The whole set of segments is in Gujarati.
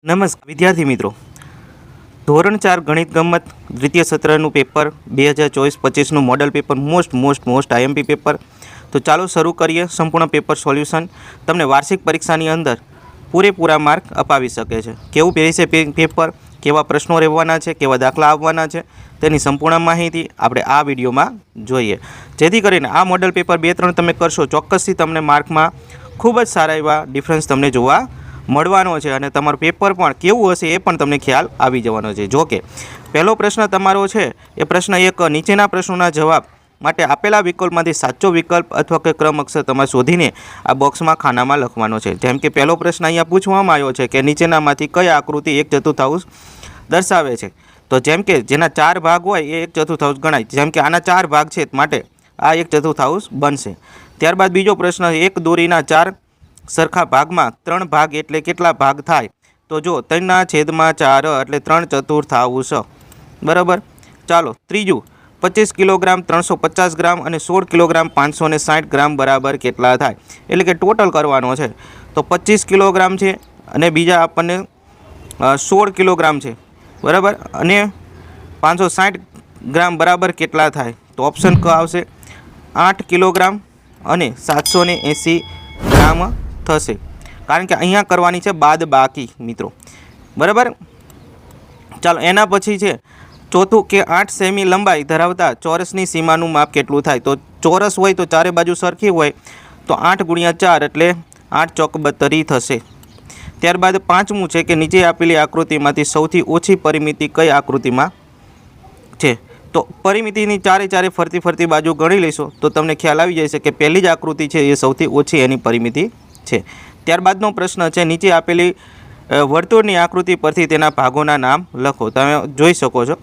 નમસ્કાર વિદ્યાર્થી મિત્રો, ધોરણ 4 ગણિત ગમત દ્વિતીય સત્રનું પેપર 2024-25નું model paper most IMP paper. તો ચાલો શરૂ કરીએ. સંપૂર્ણ પેપર સોલ્યુશન તમને વાર્ષિક પરીક્ષાની અંદર પૂરેપૂરા માર્ક અપાવી શકે છે. કેવું રહેશે પેપર, કેવા પ્રશ્નો રહેવાના છે, કેવા દાખલા આવવાના છે, તેની સંપૂર્ણ માહિતી આપણે આ વિડીયોમાં જોઈએ. જેથી કરીને આ મોડલ પેપર 2-3 તમે કરશો, ચોક્કસથી તમને માર્કમાં ખૂબ જ સારા એવા ડિફરન્સ તમને જોવા મળવાનો છે અને તમારું પેપર પણ કેવું હશે એ પણ તમને ખ્યાલ આવી જવાનો છે. જો કે પહેલો પ્રશ્ન તમારો છે એ પ્રશ્ન 1, નીચેના પ્રશ્નોના જવાબ માટે આપેલા વિકલ્પમાંથી સાચો વિકલ્પ અથવા કે ક્રમ અક્ષર તમારે શોધીને આ બોક્સમાં ખાનામાં લખવાનો છે. જેમ કે પહેલો પ્રશ્ન અહીંયા પૂછવામાં આવ્યો છે કે નીચેનામાંથી કઈ આકૃતિ 1/4 દર્શાવે છે. તો જેમ કે જેના 4 ભાગ હોય એ 1/4 ગણાય. જેમ કે આના 4 ભાગ છે માટે આ 1/4 બનશે. ત્યારબાદ બીજો પ્રશ્ન, એક દોરીના 4 સરખા ભાગમાં 3 ભાગ એટલે કેટલા ભાગ થાય? તો જો 3/4 એટલે 3/4 બરાબર. ચાલો ત્રીજું, 25 કિલોગ્રામ 350 ગ્રામ અને 16 કિલોગ્રામ 560 ગ્રામ બરાબર કેટલા થાય? એટલે કે ટોટલ કરવાનો છે. તો 25 કિલોગ્રામ છે અને બીજા આપણને 16 કિલોગ્રામ છે બરાબર, અને 560 ગ્રામ બરાબર કેટલા થાય? તો ઓપ્શન ક આવશે, 8 કિલોગ્રામ અને 780 ગ્રામ થશે. કારણ કે અહીંયા કરવાની છે બાદ બાકી મિત્રો, બરાબર. ચાલો એના પછી છે ચોથું કે 8 સેમી લંબાઈ ધરાવતા ચોરસની સીમાનું માપ કેટલું થાય? તો ચોરસ હોય તો ચારે બાજુ સરખી હોય તો 8 × 4 એટલે 8 ચોક 32 થશે. ત્યારબાદ પાંચમું છે કે નીચે આપેલી આકૃતિમાંથી સૌથી ઓછી પરિમિતિ કઈ આકૃતિમાં છે? તો પરિમિતિની ચારે ફરતી બાજુ ગણી લઈશું તો તમને ખ્યાલ આવી જશે કે પહેલી જ આકૃતિ છે એ સૌથી ઓછી એની પરિમિતિ છે. ત્યારબાદનો પ્રશ્ન છે નીચે આપેલી વર્તુળની આકૃતિ પરથી તેના ભાગોના નામ લખો. તમે જોઈ શકો છો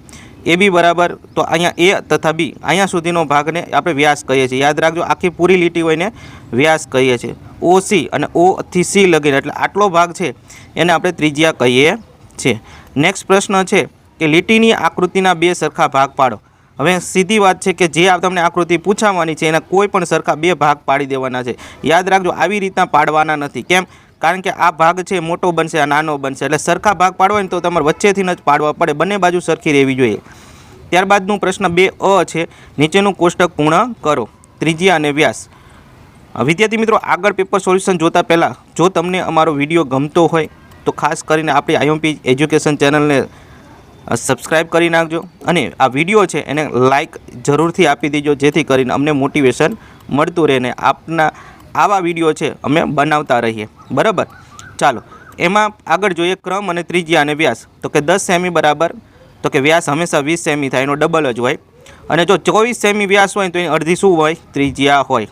એ બી બરાબર. તો અહીંયા એ તથા બી અહીંયા સુધીનો ભાગને આપણે વ્યાસ કહીએ છીએ. યાદ રાખજો, આખી પૂરી લીટી હોય ને વ્યાસ કહીએ છીએ. ઓ સી અને ઓ થી સી લગીને એટલે આટલો ભાગ છે એને આપણે ત્રિજ્યા કહીએ છીએ. નેક્સ્ટ પ્રશ્ન છે કે લીટીની આકૃતિના 2 સરખા ભાગ પાડો. હવે સીધી વાત છે કે જે તમને આકૃતિ પૂછાવાની છે એના કોઈ પણ સરખા 2 ભાગ પાડી દેવાના છે. યાદ રાખજો, આવી રીતના પાડવાના નથી. કેમ? કારણ કે આ ભાગ છે મોટો બનશે, આ નાનો બનશે, એટલે સરખા ભાગ પાડવા હોય તો તમારે વચ્ચેથી જ પાડવા પડે, બંને બાજુ સરખી રહેવી જોઈએ. ત્યારબાદનું પ્રશ્ન 2 છે, નીચેનું કોષ્ટક પૂર્ણ કરો, ત્રિજ્યા અને વ્યાસ. વિદ્યાર્થી મિત્રો, આગળ પેપર સોલ્યુશન જોતા પહેલાં જો તમને અમારો વિડીયો ગમતો હોય તો ખાસ કરીને આપણી આઈએમપી એજ્યુકેશન ચેનલને સબસ્ક્રાઈબ કરી નાખજો અને આ વિડીયો છે એને લાઇક જરૂરથી આપી દેજો, જેથી કરીને અમને મોટિવેશન મળતું રહે ને આપના આવા વિડીયો છે અમે બનાવતા રહીએ, બરાબર. ચાલો એમાં આગળ જોઈએ ક્રમ અને ત્રિજ્યા અને વ્યાસ. તો કે 10 સેમી બરાબર, તો કે વ્યાસ હંમેશા 20 સેમી થાય, એનો ડબલ જ હોય. અને જો 24 સેમી વ્યાસ હોય તો એની અડધી શું હોય? ત્રિજ્યા હોય.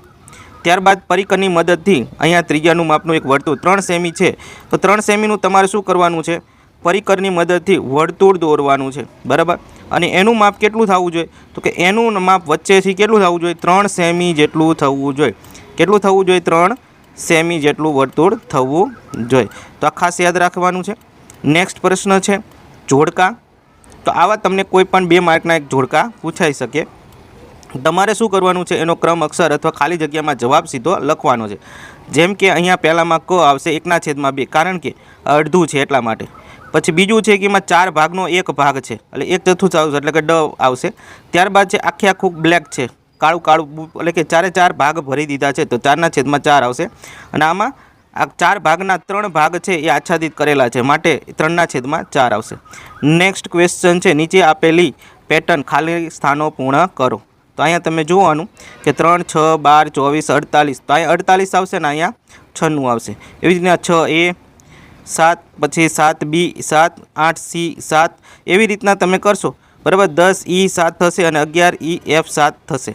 ત્યારબાદ પરિકરની મદદથી અહીંયા ત્રિજ્યાનું માપનું એક વર્તુળ 3 સેમી છે તો 3 સેમીનું તમારે શું કરવાનું છે? પરિકરની મદદથી વર્તુળ દોરવાનું છે, બરાબર. અને એનું માપ કેટલું થવું જોઈએ? તો કે એનું માપ વચ્ચેથી કેટલું થવું જોઈએ? 3 સેમી જેટલું થવું જોઈએ. કેટલું થવું જોઈએ? 3 સેમી જેટલું વર્તુળ થવું જોઈએ. તો આ ખાસ યાદ રાખવાનું છે. નેક્સ્ટ પ્રશ્ન છે જોડકા. તો આવા તમને કોઈ પણ 2 માર્કના એક જોડકા પૂછાઈ શકે. તમારે શું કરવાનું છે? એનો ક્રમ અક્ષર અથવા ખાલી જગ્યામાં જવાબ સીધો લખવાનો છે. જેમ કે અહીંયા પહેલામાં ક આવશે 1/2, કારણ કે અડધું છે એટલા માટે. પછી બીજું છે કે એમાં 4 ભાગનો 1 ભાગ છે એટલે 1/4 એટલે કે ડ આવશે. ત્યારબાદ છે આખું બ્લેક છે, કાળું એટલે કે 4 ભાગ ભરી દીધા છે તો 4/4 આવશે. અને આમાં આ 4 ભાગના 3 ભાગ છે એ આચ્છાદિત કરેલા છે માટે 3/4 આવશે. નેક્સ્ટ ક્વેશ્ચન છે નીચે આપેલી પેટર્ન ખાલી સ્થાનો પૂર્ણ કરો. તો અહીંયા તમે જોવાનું કે 3, 6, 12, 24, 48. તો અહીંયા 48 આવશે ને અહીંયા 96 આવશે. એવી રીતના 6A 7, પછી 7B 7, 8C 7, એવી રીતના તમે કરશો, બરાબર. 10E 7 થશે અને 11EF 7 થશે.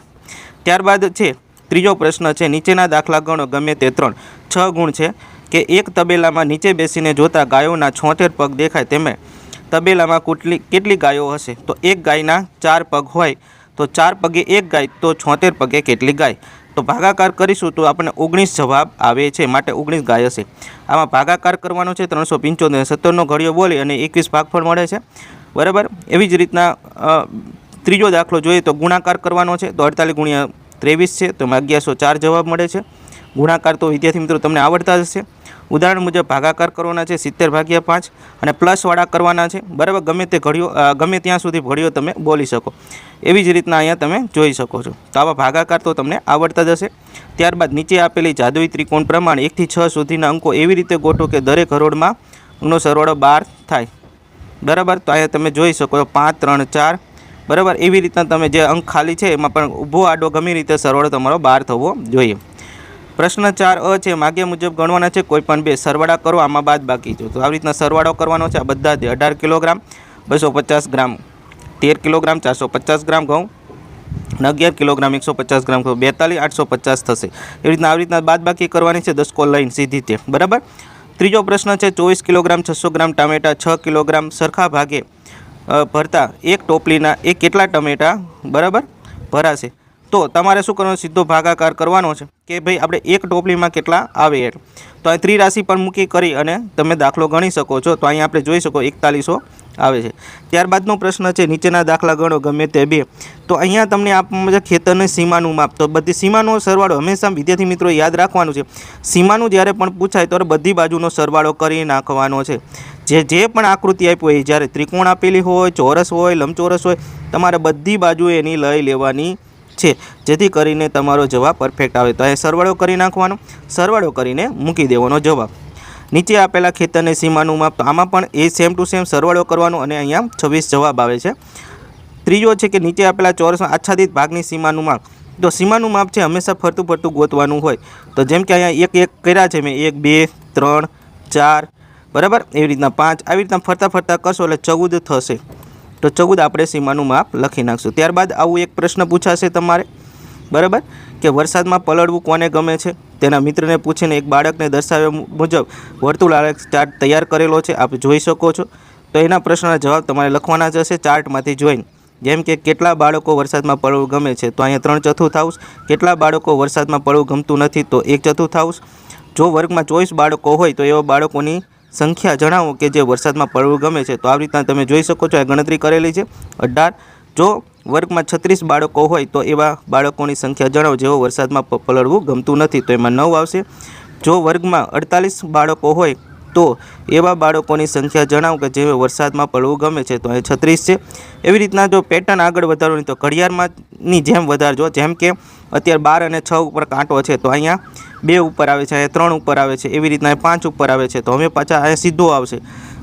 ત્યારબાદ છે ત્રીજો પ્રશ્ન છે નીચેના દાખલા ગણો ગમે તે 3. 6 ગુણ છે કે એક તબેલામાં નીચે બેસીને જોતા ગાયોના 76 પગ દેખાય, તેમાં તબેલામાં કેટલી ગાયો હશે? તો એક ગાયના 4 પગ હોય તો 4 પગે 1 ગાય, તો 76 પગે કેટલી ગાય? તો ભાગાકાર કરીશું તો આપણને 19 જવાબ આવે છે, માટે 19 ગાય હશે. આમાં ભાગાકાર કરવાનો છે 375, 17નો ઘડિયો બોલી અને 21 ભાગફળ મળે છે, બરાબર. એવી જ રીતના ત્રીજો દાખલો જોઈએ તો ગુણાકાર કરવાનો છે. તો 48 × 23 છે તો એમાં 1104 જવાબ મળે છે. ગુણાકાર તો વિદ્યાર્થી મિત્રો તમને આવડતા જ હશે. ઉદાહરણ મુજબ ભાગાકાર કરવાના છે 70/5 અને પ્લસવાળા કરવાના છે, બરાબર. ગમે ત્યાં સુધી ઘડીઓ તમે બોલી શકો. એવી જ રીતના અહીંયા તમે જોઈ શકો છો. તો આવા ભાગાકાર તો તમને આવડતા જ હશે. ત્યારબાદ નીચે આપેલી જાદુઈ ત્રિકોણ પ્રમાણે 1 થી 6 સુધીના અંકો એવી રીતે ગોઠવો કે દરેક હરોળમાં નો સરવાળો 12 થાય, બરાબર. તો અહીંયા તમે જોઈ શકો છો 5, 3, 4, બરાબર. એવી રીતના તમે જે અંક ખાલી છે એમાં પણ ઊભો આડો ગમે રીતે સરવાળો તમારો 12 થવો જોઈએ. પ્રશ્ન 4 છે, માગ્યા મુજબ ગણવાના છે કોઈ પણ બે સરવાળા કરો, આમાં બાદ બાકી જો. તો આવી રીતના સરવાળો કરવાનો છે. આ બધા 18 કિલોગ્રામ 250 ગ્રામ, 13 કિલોગ્રામ 450 ગ્રામ ઘઉં, 11 કિલોગ્રામ 150 ગ્રામ ઘઉં, 42 850 થશે. એવી રીતના બાદ બાકી કરવાની છે 10 કોલ લઈને સીધી તે, બરાબર. ત્રીજો પ્રશ્ન છે, 24 કિલોગ્રામ 600 ગ્રામ ટામેટા 6 કિલોગ્રામ સરખા ભાગે ભરતા એક ટોપલીના એ કેટલા ટમેટા, બરાબર, ભરાશે. તો તમારે શું કરવાનું, સીધો ભાગાકાર કરવાનો છે કે ભાઈ આપણે એક ટોપલીમાં કેટલા આવે એટલે. તો અહીં ત્રિરાશિ પણ મૂકી કરી અને તમે દાખલો ગણી શકો છો. તો અહીંયા આપણે જોઈ શકો 4100 આવે છે. ત્યારબાદનો પ્રશ્ન છે, નીચેના દાખલા ગણો ગમે તે બે. તો અહીંયા તમને આપવામાં છે ખેતરની સીમાનું માપ. તો બધી સીમાનો સરવાળો હંમેશા વિદ્યાર્થી મિત્રો યાદ રાખવાનું છે. સીમાનું જ્યારે પણ પૂછાય તો બધી બાજુનો સરવાળો કરી નાખવાનો છે. જે પણ આકૃતિ આપી હોય, જ્યારે ત્રિકોણ આપેલી હોય, ચોરસ હોય, લંબચોરસ હોય, તમારે બધી બાજુ એની લઈ લેવાની છે, જેથી કરીને તમારો જવાબ પરફેક્ટ આવે. તો અહીં સરવાળો કરી નાખવાનો, સરવાળો કરીને મૂકી દેવાનો જવાબ. નીચે આપેલા ખેતરની સીમાનું માપ, તો આમાં પણ એ સેમ ટુ સેમ સરવાળો કરવાનો અને અહીંયા 26 જવાબ આવે છે. ત્રીજો છે કે નીચે આપેલા ચોરસમાં આચ્છાદિત ભાગની સીમાનું માપ. તો સીમાનું માપ છે હંમેશા ફરતું ફરતું ગોતવાનું હોય. તો જેમ કે અહીંયા એક કર્યા છે મેં, 1 2 3 4, બરાબર, એવી રીતના 5, આવી રીતના ફરતા ફરતા કરશો એટલે 14 થશે. તો 14 આપણે સીમાનું માપ લખી નાખશું. ત્યારબાદ આવું એક પ્રશ્ન પૂછાશે તમારે, બરાબર, કે વરસાદમાં પલળવું કોને ગમે છે. તેના મિત્રને પૂછીને એક બાળકને દર્શાવ્યા મુજબ વર્તુળ આલેખ ચાર્ટ તૈયાર કરેલો છે, આપ જોઈ શકો છો. તો એના પ્રશ્નના જવાબ તમારે લખવાના જ હશે ચાર્ટમાંથી જોઈને. જેમ કે કેટલા બાળકો વરસાદમાં પલળવું ગમે છે, તો અહીંયા 3/4. કેટલા બાળકો વરસાદમાં પલળવું ગમતું નથી, તો 1/4. જો વર્ગમાં 24 બાળકો હોય તો એવા બાળકોની સંખ્યા જણાવો કે જે વરસાદમાં પલળવું ગમે છે. તો આવી રીતના તમે જોઈ શકો છો, આ ગણતરી કરેલી છે 18. જો વર્ગમાં 36 બાળકો હોય તો એવા બાળકોની સંખ્યા જણાવો જેઓ વરસાદમાં પલળવું ગમતું નથી, તો એમાં 9 આવશે. જો વર્ગમાં 48 બાળકો હોય તો એવા બાળકોની સંખ્યા જણાવો કે જેઓ વરસાદમાં પલળવું ગમે છે, તો અહીં 36 છે. એવી રીતના જો પેટર્ન આગળ વધારવાની તો ઘડિયાળમાંની જેમ વધારજો. જેમ કે અત્યારે 12 અને 6 ઉપર કાંટો છે, તો અહીંયા 2 ઉપર આવે છે, અહીંયા 3 ઉપર આવે છે, એવી રીતના 5 ઉપર આવે છે. તો હવે પાછા અહીંયા સીધો આવશે,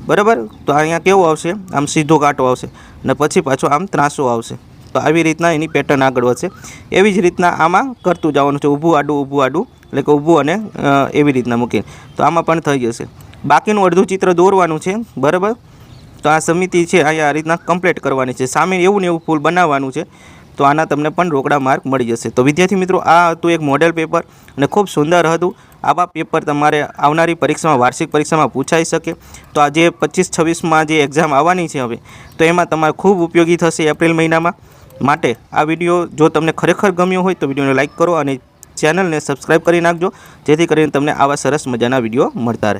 બરાબર. તો અહીંયા કેવો આવશે, આમ સીધો કાંટો આવશે અને પછી પાછો આમ ત્રાસો આવશે. તો આવી રીતના એની પેટર્ન આગળ વધશે. એવી જ રીતના આમાં કરતું જવાનું છે, ઊભું આડું, એટલે કે ઊભું અને એવી રીતના મૂકીને. તો આમાં પણ થઈ જશે. બાકીનું અડધું ચિત્ર દોરવાનું છે, બરાબર. તો આ સમિતિ છે અહીંયા આ રીતના કમ્પ્લીટ કરવાની છે. સામે એવું ને એવું ફૂલ બનાવવાનું છે. તો આના તમને પણ રોકડા માર્ક મળી જશે. તો વિદ્યાર્થી મિત્રો, આ હતું એક મોડેલ પેપર અને ખૂબ સુંદર હતું. આવા પેપર તમારે આવનારી પરીક્ષામાં, વાર્ષિક પરીક્ષામાં પૂછાઈ શકે. તો આ જે 25-26માં જે એક્ઝામ આવવાની છે હવે, તો એમાં તમારે ખૂબ ઉપયોગી થશે એપ્રિલ મહિનામાં. માટે આ વિડીયો જો તમને ખરેખર ગમ્યો હોય તો વિડીયોને લાઇક કરો અને ચેનલને સબસ્ક્રાઈબ કરી નાખજો, જેથી કરીને તમને આવા સરસ મજાના વિડીયો મળતા રહે.